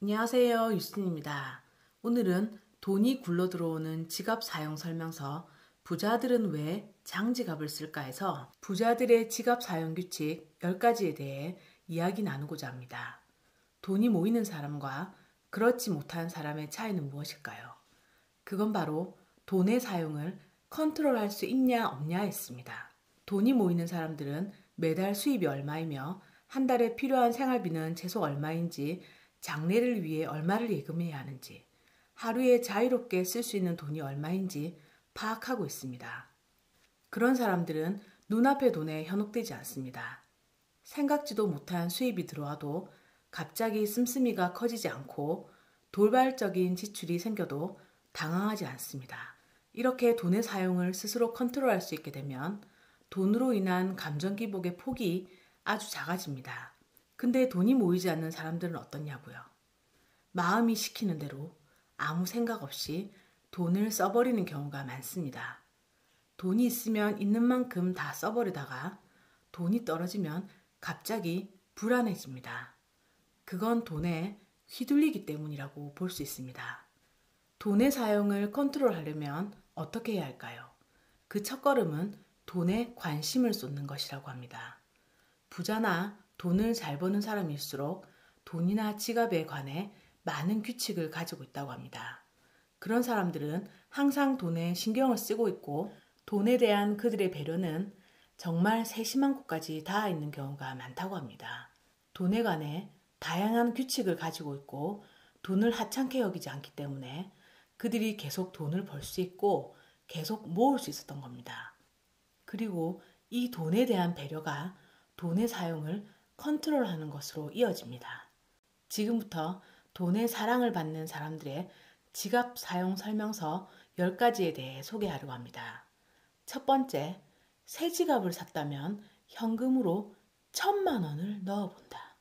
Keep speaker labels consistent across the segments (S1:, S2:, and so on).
S1: 안녕하세요. 유진입니다. 오늘은 돈이 굴러들어오는 지갑 사용 설명서 부자들은 왜 장지갑을 쓸까 해서 부자들의 지갑 사용 규칙 10가지에 대해 이야기 나누고자 합니다. 돈이 모이는 사람과 그렇지 못한 사람의 차이는 무엇일까요? 그건 바로 돈의 사용을 컨트롤할 수 있냐 없냐였습니다. 돈이 모이는 사람들은 매달 수입이 얼마이며 한 달에 필요한 생활비는 최소 얼마인지, 장래를 위해 얼마를 예금해야 하는지, 하루에 자유롭게 쓸 수 있는 돈이 얼마인지 파악하고 있습니다. 그런 사람들은 눈앞의 돈에 현혹되지 않습니다. 생각지도 못한 수입이 들어와도 갑자기 씀씀이가 커지지 않고 돌발적인 지출이 생겨도 당황하지 않습니다. 이렇게 돈의 사용을 스스로 컨트롤할 수 있게 되면 돈으로 인한 감정 기복의 폭이 아주 작아집니다. 근데 돈이 모이지 않는 사람들은 어떻냐고요? 마음이 시키는 대로 아무 생각 없이 돈을 써버리는 경우가 많습니다. 돈이 있으면 있는 만큼 다 써버리다가 돈이 떨어지면 갑자기 불안해집니다. 그건 돈에 휘둘리기 때문이라고 볼 수 있습니다. 돈의 사용을 컨트롤하려면 어떻게 해야 할까요? 그 첫걸음은 돈에 관심을 쏟는 것이라고 합니다. 부자나 돈을 잘 버는 사람일수록 돈이나 지갑에 관해 많은 규칙을 가지고 있다고 합니다. 그런 사람들은 항상 돈에 신경을 쓰고 있고 돈에 대한 그들의 배려는 정말 세심한 곳까지 닿아 있는 경우가 많다고 합니다. 돈에 관해 다양한 규칙을 가지고 있고 돈을 하찮게 여기지 않기 때문에 그들이 계속 돈을 벌 수 있고 계속 모을 수 있었던 겁니다. 그리고 이 돈에 대한 배려가 돈의 사용을 컨트롤하는 것으로 이어집니다. 지금부터 돈의 사랑을 받는 사람들의 지갑 사용 설명서 10가지에 대해 소개하려고 합니다. 첫 번째, 새 지갑을 샀다면 현금으로 1,000만 원을 넣어본다.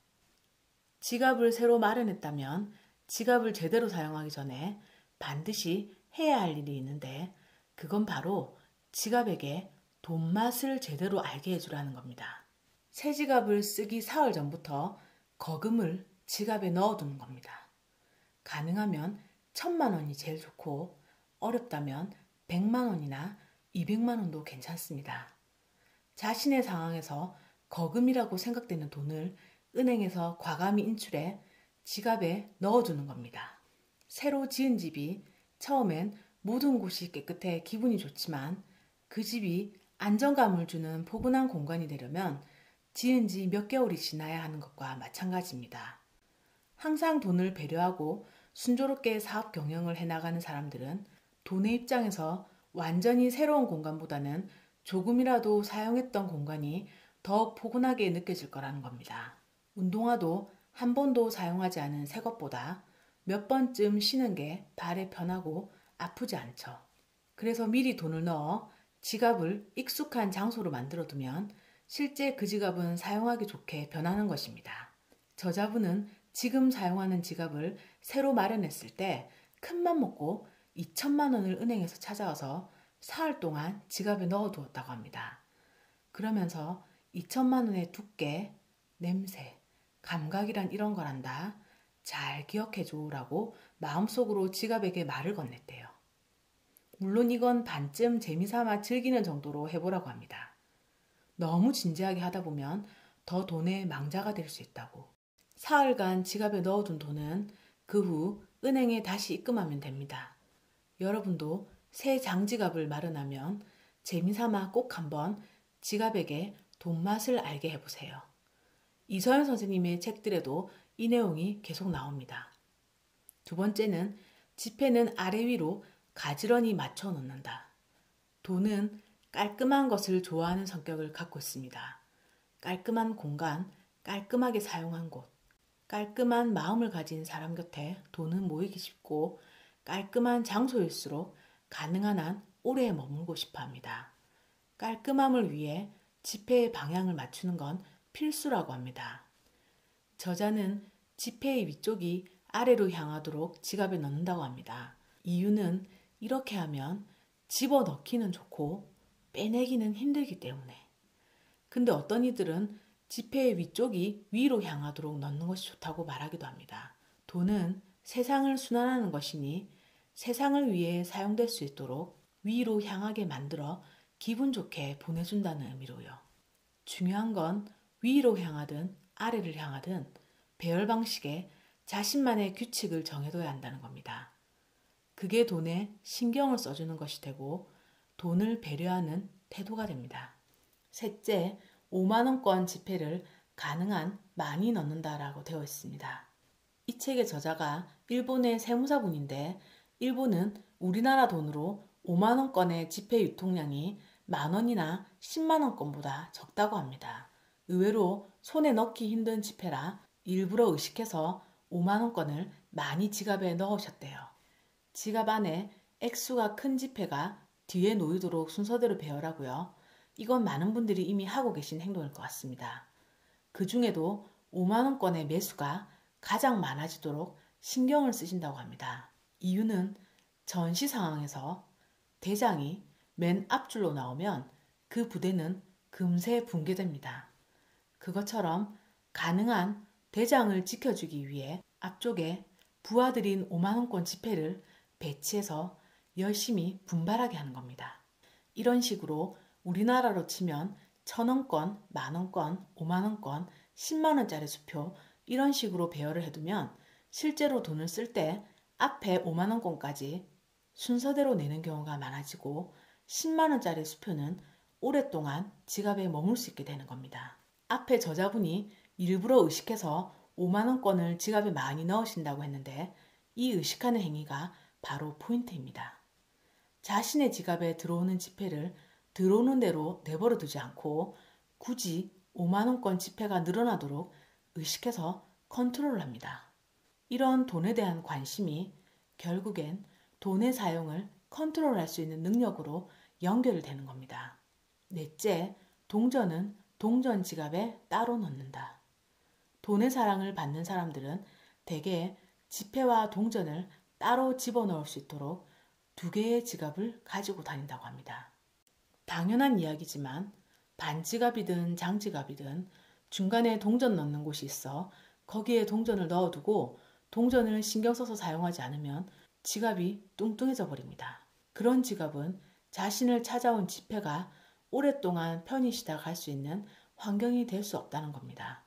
S1: 지갑을 새로 마련했다면 지갑을 제대로 사용하기 전에 반드시 해야 할 일이 있는데 그건 바로 지갑에게 돈 맛을 제대로 알게 해주라는 겁니다. 새 지갑을 쓰기 사흘 전부터 거금을 지갑에 넣어두는 겁니다. 가능하면 1,000만 원이 제일 좋고 어렵다면 100만 원이나 200만 원도 괜찮습니다. 자신의 상황에서 거금이라고 생각되는 돈을 은행에서 과감히 인출해 지갑에 넣어두는 겁니다. 새로 지은 집이 처음엔 모든 곳이 깨끗해 기분이 좋지만 그 집이 안정감을 주는 포근한 공간이 되려면 지은 지 몇 개월이 지나야 하는 것과 마찬가지입니다. 항상 돈을 배려하고 순조롭게 사업 경영을 해나가는 사람들은 돈의 입장에서 완전히 새로운 공간보다는 조금이라도 사용했던 공간이 더 포근하게 느껴질 거라는 겁니다. 운동화도 한 번도 사용하지 않은 새 것보다 몇 번쯤 신은 게 발에 편하고 아프지 않죠. 그래서 미리 돈을 넣어 지갑을 익숙한 장소로 만들어두면 실제 그 지갑은 사용하기 좋게 변하는 것입니다. 저자분은 지금 사용하는 지갑을 새로 마련했을 때 큰맘 먹고 2,000만 원을 은행에서 찾아와서 사흘 동안 지갑에 넣어두었다고 합니다. 그러면서 2,000만 원의 두께, 냄새, 감각이란 이런 거란다. 잘 기억해줘라고 마음속으로 지갑에게 말을 건넸대요. 물론 이건 반쯤 재미삼아 즐기는 정도로 해보라고 합니다. 너무 진지하게 하다 보면 더 돈의 망자가 될 수 있다고. 사흘간 지갑에 넣어둔 돈은 그 후 은행에 다시 입금하면 됩니다. 여러분도 새 장지갑을 마련하면 재미삼아 꼭 한번 지갑에게 돈 맛을 알게 해보세요. 이서연 선생님의 책들에도 이 내용이 계속 나옵니다. 두 번째는 지폐는 아래 위로 가지런히 맞춰 놓는다. 돈은 깔끔한 것을 좋아하는 성격을 갖고 있습니다. 깔끔한 공간, 깔끔하게 사용한 곳, 깔끔한 마음을 가진 사람 곁에 돈은 모이기 쉽고 깔끔한 장소일수록 가능한 한 오래 머물고 싶어 합니다. 깔끔함을 위해 지폐의 방향을 맞추는 건 필수라고 합니다. 저자는 지폐의 위쪽이 아래로 향하도록 지갑에 넣는다고 합니다. 이유는 이렇게 하면 집어넣기는 좋고 빼내기는 힘들기 때문에. 근데 어떤 이들은 지폐의 위쪽이 위로 향하도록 넣는 것이 좋다고 말하기도 합니다. 돈은 세상을 순환하는 것이니 세상을 위해 사용될 수 있도록 위로 향하게 만들어 기분 좋게 보내준다는 의미로요. 중요한 건 위로 향하든 아래를 향하든 배열 방식에 자신만의 규칙을 정해둬야 한다는 겁니다. 그게 돈에 신경을 써주는 것이 되고 돈을 배려하는 태도가 됩니다. 셋째, 5만원권 지폐를 가능한 많이 넣는다라고 되어 있습니다. 이 책의 저자가 일본의 세무사분인데 일본은 우리나라 돈으로 5만원권의 지폐 유통량이 만원이나 10만원권보다 적다고 합니다. 의외로 손에 넣기 힘든 지폐라 일부러 의식해서 5만원권을 많이 지갑에 넣으셨대요. 지갑 안에 액수가 큰 지폐가 뒤에 놓이도록 순서대로 배열하고요. 이건 많은 분들이 이미 하고 계신 행동일 것 같습니다. 그 중에도 5만원권의 매수가 가장 많아지도록 신경을 쓰신다고 합니다. 이유는 전시 상황에서 대장이 맨 앞줄로 나오면 그 부대는 금세 붕괴됩니다. 그것처럼 가능한 대장을 지켜주기 위해 앞쪽에 부하들인 5만원권 지폐를 배치해서 열심히 분발하게 하는 겁니다. 이런 식으로 우리나라로 치면 1,000원권, 만원권, 5만원권, 10만원짜리 수표 이런 식으로 배열을 해두면 실제로 돈을 쓸 때 앞에 5만원권까지 순서대로 내는 경우가 많아지고 10만원짜리 수표는 오랫동안 지갑에 머물 수 있게 되는 겁니다. 앞에 저자분이 일부러 의식해서 5만원권을 지갑에 많이 넣으신다고 했는데 이 의식하는 행위가 바로 포인트입니다. 자신의 지갑에 들어오는 지폐를 들어오는 대로 내버려 두지 않고 굳이 5만원권 지폐가 늘어나도록 의식해서 컨트롤을 합니다. 이런 돈에 대한 관심이 결국엔 돈의 사용을 컨트롤할 수 있는 능력으로 연결되는 겁니다. 넷째, 동전은 동전 지갑에 따로 넣는다. 돈의 사랑을 받는 사람들은 대개 지폐와 동전을 따로 집어넣을 수 있도록 2개의 지갑을 가지고 다닌다고 합니다. 당연한 이야기지만 반지갑이든 장지갑이든 중간에 동전 넣는 곳이 있어 거기에 동전을 넣어두고 동전을 신경 써서 사용하지 않으면 지갑이 뚱뚱해져 버립니다. 그런 지갑은 자신을 찾아온 지폐가 오랫동안 편히 쉬다 갈 수 있는 환경이 될 수 없다는 겁니다.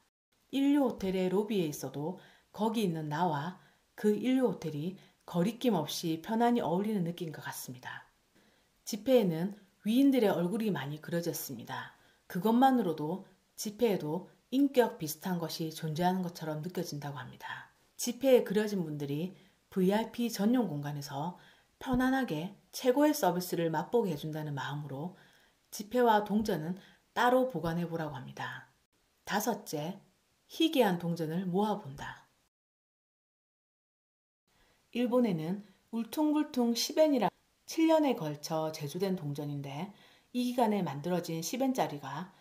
S1: 인류 호텔의 로비에 있어도 거기 있는 나와 그 인류 호텔이 거리낌 없이 편안히 어울리는 느낌과 같습니다. 지폐에는 위인들의 얼굴이 많이 그려졌습니다. 그것만으로도 지폐에도 인격 비슷한 것이 존재하는 것처럼 느껴진다고 합니다. 지폐에 그려진 분들이 VIP 전용 공간에서 편안하게 최고의 서비스를 맛보게 해준다는 마음으로 지폐와 동전은 따로 보관해 보라고 합니다. 다섯째, 희귀한 동전을 모아본다. 일본에는 울퉁불퉁 시벤이라 7년에 걸쳐 제조된 동전인데 이 기간에 만들어진 시벤짜리가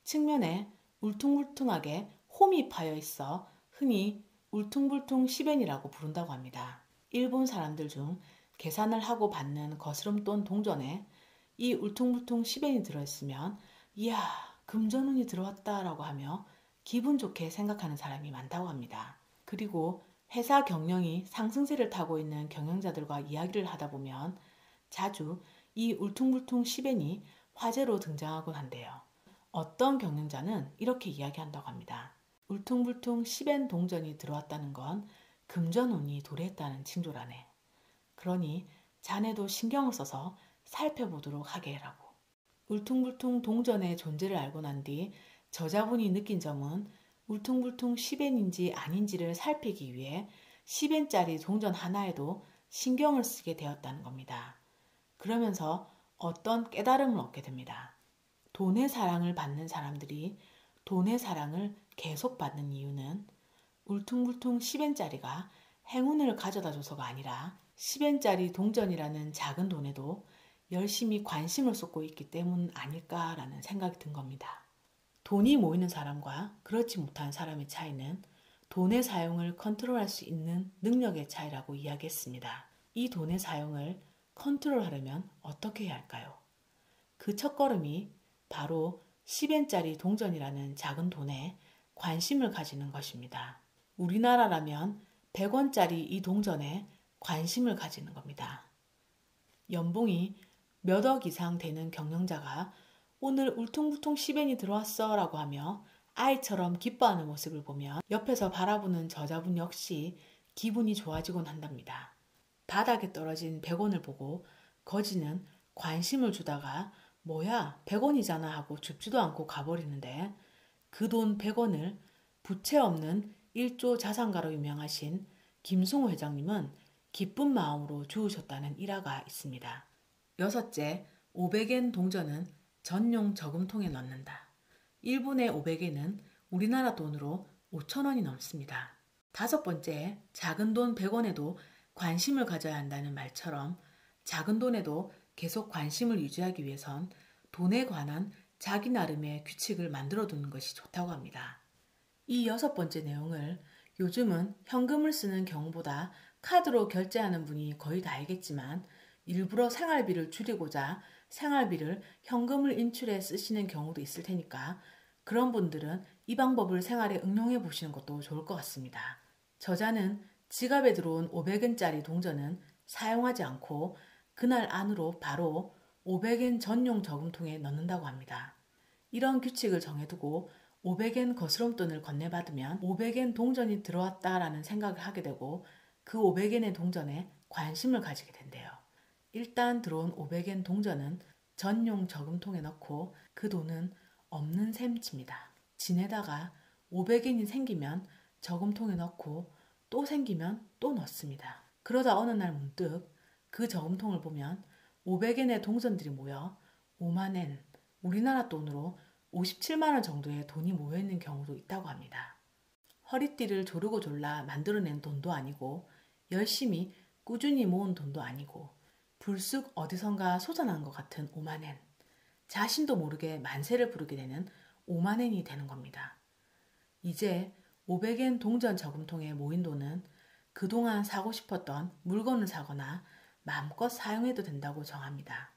S1: 측면에 울퉁불퉁하게 홈이 파여 있어 흔히 울퉁불퉁 시벤이라고 부른다고 합니다. 일본 사람들 중 계산을 하고 받는 거스름돈 동전에 이 울퉁불퉁 시벤이 들어있으면 이야 금전운이 들어왔다 라고 하며 기분 좋게 생각하는 사람이 많다고 합니다. 그리고 회사 경영이 상승세를 타고 있는 경영자들과 이야기를 하다 보면 자주 이 울퉁불퉁 시벤이 화제로 등장하곤 한대요. 어떤 경영자는 이렇게 이야기한다고 합니다. 울퉁불퉁 시벤 동전이 들어왔다는 건 금전운이 도래했다는 징조라네. 그러니 자네도 신경을 써서 살펴보도록 하게 해라고. 울퉁불퉁 동전의 존재를 알고 난 뒤 저자분이 느낀 점은 울퉁불퉁 시벤인지 아닌지를 살피기 위해 시벤짜리 동전 하나에도 신경을 쓰게 되었다는 겁니다. 그러면서 어떤 깨달음을 얻게 됩니다. 돈의 사랑을 받는 사람들이 돈의 사랑을 계속 받는 이유는 울퉁불퉁 시벤짜리가 행운을 가져다 줘서가 아니라 시벤짜리 동전이라는 작은 돈에도 열심히 관심을 쏟고 있기 때문 아닐까라는 생각이 든 겁니다. 돈이 모이는 사람과 그렇지 못한 사람의 차이는 돈의 사용을 컨트롤할 수 있는 능력의 차이라고 이야기했습니다. 이 돈의 사용을 컨트롤하려면 어떻게 해야 할까요? 그 첫걸음이 바로 10엔짜리 동전이라는 작은 돈에 관심을 가지는 것입니다. 우리나라라면 100원짜리 이 동전에 관심을 가지는 겁니다. 연봉이 몇 억 이상 되는 경영자가 오늘 울퉁불퉁 10엔이 들어왔어 라고 하며 아이처럼 기뻐하는 모습을 보면 옆에서 바라보는 저자분 역시 기분이 좋아지곤 한답니다. 바닥에 떨어진 100원을 보고 거지는 관심을 주다가 뭐야 100원이잖아 하고 줍지도 않고 가버리는데 그 돈 100원을 부채 없는 1조 자산가로 유명하신 김승호 회장님은 기쁜 마음으로 주우셨다는 일화가 있습니다. 여섯째, 500엔 동전은 전용 저금통에 넣는다. 일본의 500엔은 우리나라 돈으로 5,000원이 넘습니다. 다섯 번째, 작은 돈 100원에도 관심을 가져야 한다는 말처럼 작은 돈에도 계속 관심을 유지하기 위해선 돈에 관한 자기 나름의 규칙을 만들어 두는 것이 좋다고 합니다. 이 여섯 번째 내용을 요즘은 현금을 쓰는 경우보다 카드로 결제하는 분이 거의 다 알겠지만 일부러 생활비를 줄이고자 생활비를 현금을 인출해 쓰시는 경우도 있을 테니까 그런 분들은 이 방법을 생활에 응용해 보시는 것도 좋을 것 같습니다. 저자는 지갑에 들어온 500엔짜리 동전은 사용하지 않고 그날 안으로 바로 500엔 전용 저금통에 넣는다고 합니다. 이런 규칙을 정해두고 500엔 거스름돈을 건네받으면 500엔 동전이 들어왔다라는 생각을 하게 되고 그 500엔의 동전에 관심을 가지게 된대요. 일단 들어온 500엔 동전은 전용 저금통에 넣고 그 돈은 없는 셈 칩니다. 지내다가 500엔이 생기면 저금통에 넣고 또 생기면 또 넣습니다. 그러다 어느 날 문득 그 저금통을 보면 500엔의 동전들이 모여 5만엔, 우리나라 돈으로 57만원 정도의 돈이 모여있는 경우도 있다고 합니다. 허리띠를 조르고 졸라 만들어낸 돈도 아니고 열심히 꾸준히 모은 돈도 아니고 불쑥 어디선가 솟아난 것 같은 5만엔, 자신도 모르게 만세를 부르게 되는 5만엔이 되는 겁니다. 이제 500엔 동전 저금통에 모인 돈은 그동안 사고 싶었던 물건을 사거나 마음껏 사용해도 된다고 정합니다.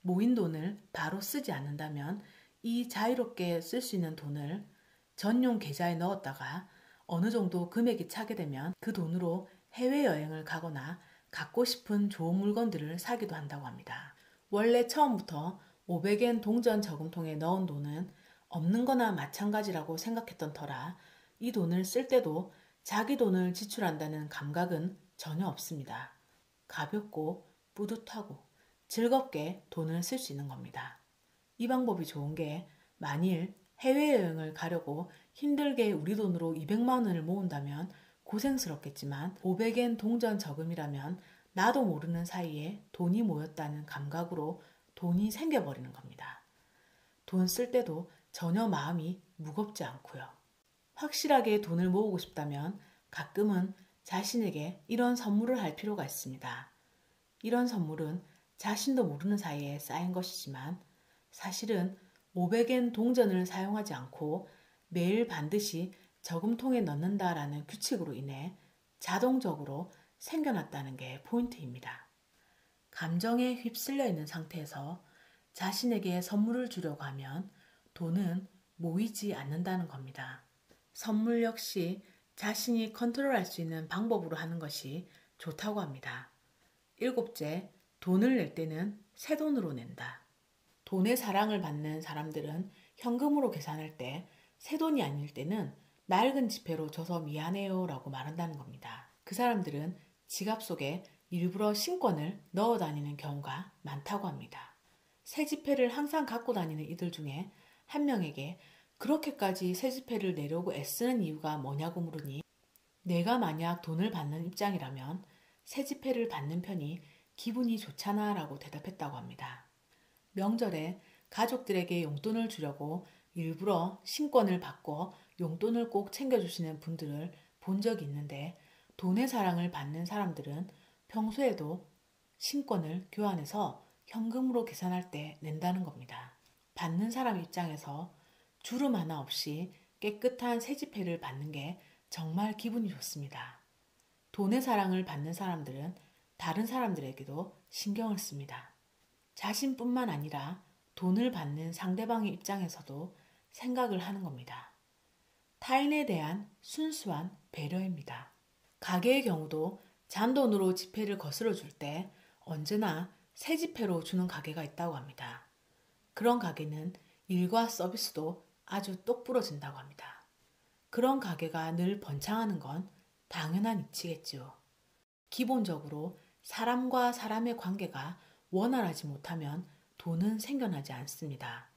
S1: 모인 돈을 바로 쓰지 않는다면 이 자유롭게 쓸 수 있는 돈을 전용 계좌에 넣었다가 어느 정도 금액이 차게 되면 그 돈으로 해외여행을 가거나 갖고 싶은 좋은 물건들을 사기도 한다고 합니다. 원래 처음부터 500엔 동전 저금통에 넣은 돈은 없는 거나 마찬가지라고 생각했던 터라 이 돈을 쓸 때도 자기 돈을 지출한다는 감각은 전혀 없습니다. 가볍고 뿌듯하고 즐겁게 돈을 쓸 수 있는 겁니다. 이 방법이 좋은 게 만일 해외여행을 가려고 힘들게 우리 돈으로 200만 원을 모은다면 고생스럽겠지만 500엔 동전 저금이라면 나도 모르는 사이에 돈이 모였다는 감각으로 돈이 생겨버리는 겁니다. 돈 쓸 때도 전혀 마음이 무겁지 않고요. 확실하게 돈을 모으고 싶다면 가끔은 자신에게 이런 선물을 할 필요가 있습니다. 이런 선물은 자신도 모르는 사이에 쌓인 것이지만 사실은 500엔 동전을 사용하지 않고 매일 반드시 저금통에 넣는다라는 규칙으로 인해 자동적으로 생겨났다는 게 포인트입니다. 감정에 휩쓸려 있는 상태에서 자신에게 선물을 주려고 하면 돈은 모이지 않는다는 겁니다. 선물 역시 자신이 컨트롤할 수 있는 방법으로 하는 것이 좋다고 합니다. 일곱째, 돈을 낼 때는 새 돈으로 낸다. 돈의 사랑을 받는 사람들은 현금으로 계산할 때 새 돈이 아닐 때는 낡은 지폐로 줘서 미안해요 라고 말한다는 겁니다. 그 사람들은 지갑 속에 일부러 신권을 넣어 다니는 경우가 많다고 합니다. 새 지폐를 항상 갖고 다니는 이들 중에 한 명에게 그렇게까지 새 지폐를 내려고 애쓰는 이유가 뭐냐고 물으니 내가 만약 돈을 받는 입장이라면 새 지폐를 받는 편이 기분이 좋잖아 라고 대답했다고 합니다. 명절에 가족들에게 용돈을 주려고 일부러 신권을 받고 용돈을 꼭 챙겨주시는 분들을 본 적이 있는데 돈의 사랑을 받는 사람들은 평소에도 신권을 교환해서 현금으로 계산할 때 낸다는 겁니다. 받는 사람 입장에서 주름 하나 없이 깨끗한 새 지폐를 받는 게 정말 기분이 좋습니다. 돈의 사랑을 받는 사람들은 다른 사람들에게도 신경을 씁니다. 자신뿐만 아니라 돈을 받는 상대방의 입장에서도 생각을 하는 겁니다. 타인에 대한 순수한 배려입니다. 가게의 경우도 잔돈으로 지폐를 거스러 줄 때 언제나 새 지폐로 주는 가게가 있다고 합니다. 그런 가게는 일과 서비스도 아주 똑부러진다고 합니다. 그런 가게가 늘 번창하는 건 당연한 이치겠지요. 기본적으로 사람과 사람의 관계가 원활하지 못하면 돈은 생겨나지 않습니다.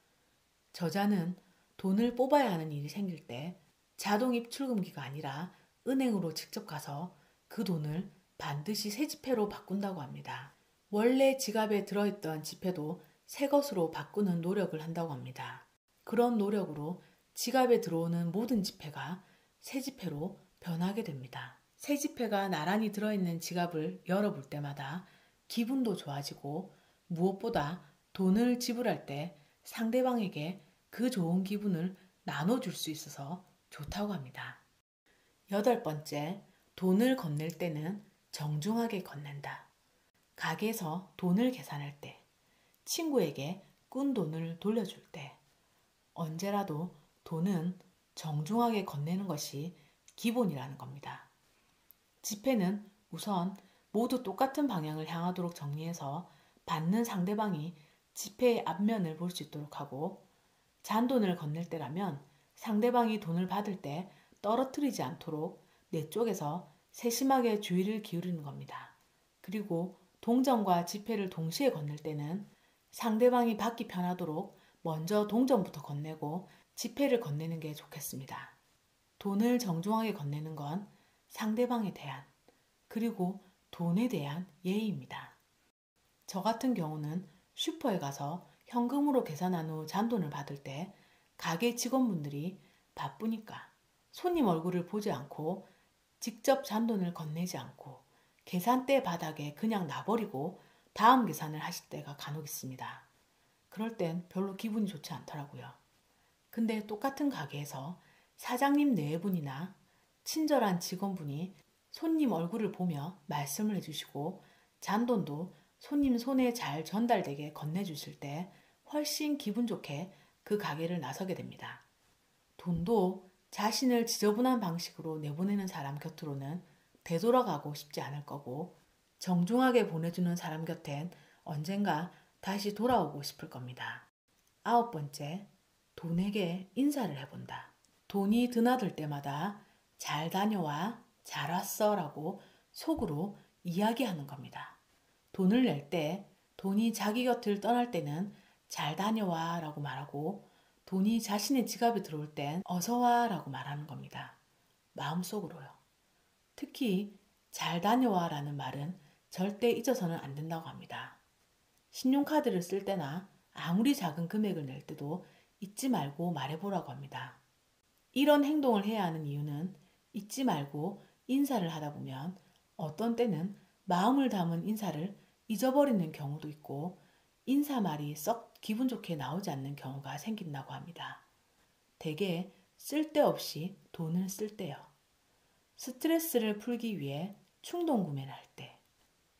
S1: 저자는 돈을 뽑아야 하는 일이 생길 때 자동 입출금기가 아니라 은행으로 직접 가서 그 돈을 반드시 새 지폐로 바꾼다고 합니다. 원래 지갑에 들어있던 지폐도 새 것으로 바꾸는 노력을 한다고 합니다. 그런 노력으로 지갑에 들어오는 모든 지폐가 새 지폐로 변하게 됩니다. 새 지폐가 나란히 들어있는 지갑을 열어볼 때마다 기분도 좋아지고 무엇보다 돈을 지불할 때 상대방에게 그 좋은 기분을 나눠줄 수 있어서 좋다고 합니다. 8번째, 돈을 건넬 때는 정중하게 건넨다. 가게에서 돈을 계산할 때, 친구에게 꾼 돈을 돌려줄 때, 언제라도 돈은 정중하게 건네는 것이 기본이라는 겁니다. 지폐는 우선 모두 똑같은 방향을 향하도록 정리해서 받는 상대방이 지폐의 앞면을 볼 수 있도록 하고, 잔돈을 건넬 때라면 상대방이 돈을 받을 때 떨어뜨리지 않도록 내 쪽에서 세심하게 주의를 기울이는 겁니다. 그리고 동전과 지폐를 동시에 건넬 때는 상대방이 받기 편하도록 먼저 동전부터 건네고 지폐를 건네는 게 좋겠습니다. 돈을 정중하게 건네는 건 상대방에 대한 그리고 돈에 대한 예의입니다. 저 같은 경우는 슈퍼에 가서 현금으로 계산한 후 잔돈을 받을 때 가게 직원분들이 바쁘니까 손님 얼굴을 보지 않고 직접 잔돈을 건네지 않고 계산대 바닥에 그냥 놔버리고 다음 계산을 하실 때가 간혹 있습니다. 그럴 땐 별로 기분이 좋지 않더라고요. 근데 똑같은 가게에서 사장님 네분이나 친절한 직원분이 손님 얼굴을 보며 말씀을 해주시고 잔돈도 손님 손에 잘 전달되게 건네주실 때 훨씬 기분 좋게 그 가게를 나서게 됩니다. 돈도 자신을 지저분한 방식으로 내보내는 사람 곁으로는 되돌아가고 싶지 않을 거고 정중하게 보내주는 사람 곁엔 언젠가 다시 돌아오고 싶을 겁니다. 9번째, 돈에게 인사를 해본다. 돈이 드나들 때마다 잘 다녀와, 잘 왔어 라고 속으로 이야기하는 겁니다. 돈을 낼 때 돈이 자기 곁을 떠날 때는 잘 다녀와 라고 말하고 돈이 자신의 지갑에 들어올 땐 어서와 라고 말하는 겁니다. 마음속으로요. 특히 잘 다녀와 라는 말은 절대 잊어서는 안 된다고 합니다. 신용카드를 쓸 때나 아무리 작은 금액을 낼 때도 잊지 말고 말해보라고 합니다. 이런 행동을 해야 하는 이유는 잊지 말고 인사를 하다 보면 어떤 때는 마음을 담은 인사를 잊어버리는 경우도 있고 인사말이 썩 기분 좋게 나오지 않는 경우가 생긴다고 합니다. 대개 쓸데없이 돈을 쓸 때요. 스트레스를 풀기 위해 충동 구매를 할 때,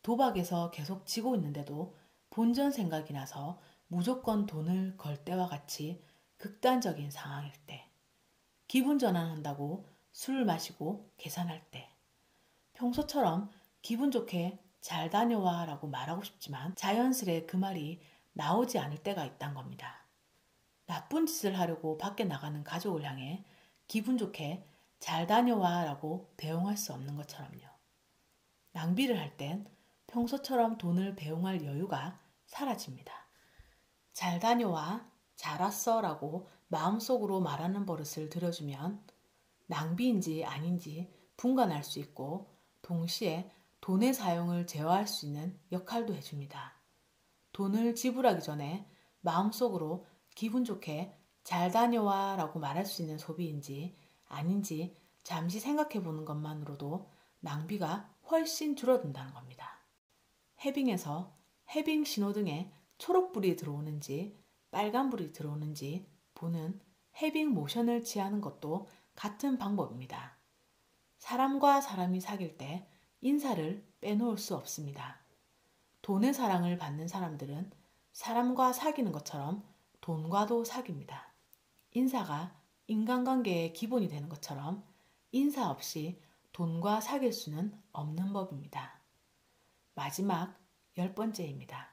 S1: 도박에서 계속 지고 있는데도 본전 생각이 나서 무조건 돈을 걸 때와 같이 극단적인 상황일 때, 기분 전환한다고 술을 마시고 계산할 때, 평소처럼 기분 좋게 잘 다녀와 라고 말하고 싶지만 자연스레 그 말이 나오지 않을 때가 있단 겁니다. 나쁜 짓을 하려고 밖에 나가는 가족을 향해 기분 좋게 잘 다녀와 라고 배웅할 수 없는 것처럼요. 낭비를 할 땐 평소처럼 돈을 배웅할 여유가 사라집니다. 잘 다녀와, 잘 왔어 라고 마음속으로 말하는 버릇을 들여주면 낭비인지 아닌지 분간할 수 있고 동시에 돈의 사용을 제어할 수 있는 역할도 해줍니다. 돈을 지불하기 전에 마음속으로 기분 좋게 잘 다녀와 라고 말할 수 있는 소비인지 아닌지 잠시 생각해 보는 것만으로도 낭비가 훨씬 줄어든다는 겁니다. 해빙에서 해빙 신호등에 초록불이 들어오는지 빨간불이 들어오는지 보는 해빙 모션을 취하는 것도 같은 방법입니다. 사람과 사람이 사귈 때 인사를 빼놓을 수 없습니다. 돈의 사랑을 받는 사람들은 사람과 사귀는 것처럼 돈과도 사귑니다. 인사가 인간관계의 기본이 되는 것처럼 인사 없이 돈과 사귈 수는 없는 법입니다. 마지막 10번째입니다.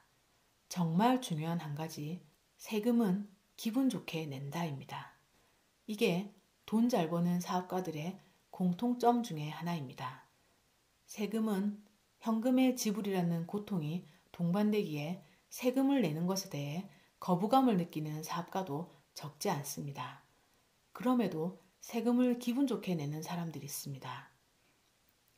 S1: 정말 중요한 한 가지, 세금은 기분 좋게 낸다입니다. 이게 돈 잘 버는 사업가들의 공통점 중에 하나입니다. 세금은 현금의 지불이라는 고통이 동반되기에 세금을 내는 것에 대해 거부감을 느끼는 사업가도 적지 않습니다. 그럼에도 세금을 기분 좋게 내는 사람들이 있습니다.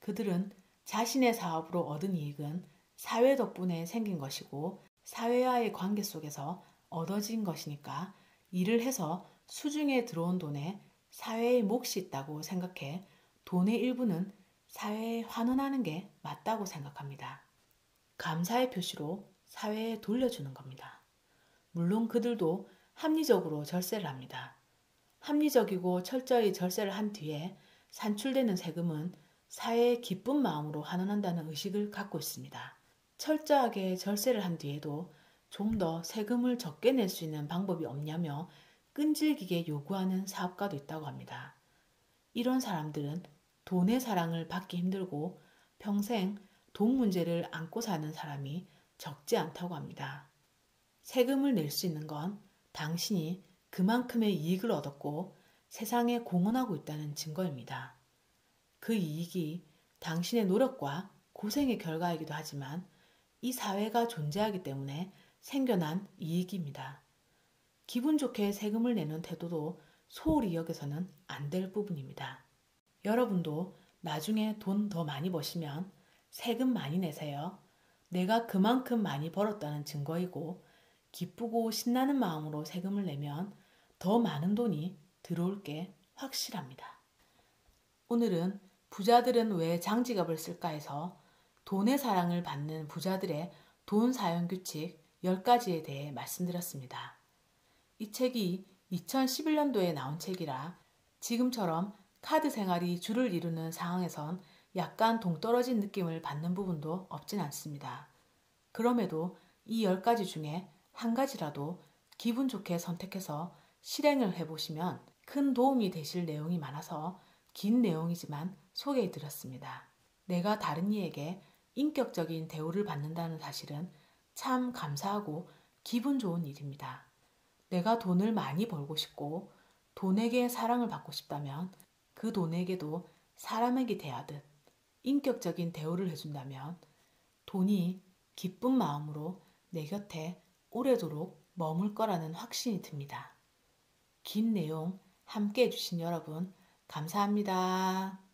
S1: 그들은 자신의 사업으로 얻은 이익은 사회 덕분에 생긴 것이고 사회와의 관계 속에서 얻어진 것이니까 일을 해서 수중에 들어온 돈에 사회의 몫이 있다고 생각해 돈의 일부는 사회에 환원하는 게 맞다고 생각합니다. 감사의 표시로 사회에 돌려주는 겁니다. 물론 그들도 합리적으로 절세를 합니다. 합리적이고 철저히 절세를 한 뒤에 산출되는 세금은 사회의 기쁜 마음으로 환원한다는 의식을 갖고 있습니다. 철저하게 절세를 한 뒤에도 좀 더 세금을 적게 낼 수 있는 방법이 없냐며 끈질기게 요구하는 사업가도 있다고 합니다. 이런 사람들은 돈의 사랑을 받기 힘들고 평생 돈 문제를 안고 사는 사람이 적지 않다고 합니다. 세금을 낼 수 있는 건 당신이 그만큼의 이익을 얻었고 세상에 공헌하고 있다는 증거입니다. 그 이익이 당신의 노력과 고생의 결과이기도 하지만 이 사회가 존재하기 때문에 생겨난 이익입니다. 기분 좋게 세금을 내는 태도도 소홀히 여겨서는 안 될 부분입니다. 여러분도 나중에 돈 더 많이 버시면 세금 많이 내세요. 내가 그만큼 많이 벌었다는 증거이고 기쁘고 신나는 마음으로 세금을 내면 더 많은 돈이 들어올 게 확실합니다. 오늘은 부자들은 왜 장지갑을 쓸까 해서 돈의 사랑을 받는 부자들의 돈 사용 규칙 10가지에 대해 말씀드렸습니다. 이 책이 2011년도에 나온 책이라 지금처럼 카드 생활이 주를 이루는 상황에선 약간 동떨어진 느낌을 받는 부분도 없진 않습니다. 그럼에도 이 10가지 중에 한 가지라도 기분 좋게 선택해서 실행을 해보시면 큰 도움이 되실 내용이 많아서 긴 내용이지만 소개해드렸습니다. 내가 다른 이에게 인격적인 대우를 받는다는 사실은 참 감사하고 기분 좋은 일입니다. 내가 돈을 많이 벌고 싶고 돈에게 사랑을 받고 싶다면 그 돈에게도 사람에게 대하듯 인격적인 대우를 해준다면 돈이 기쁜 마음으로 내 곁에 오래도록 머물 거라는 확신이 듭니다. 긴 내용 함께 해주신 여러분 감사합니다.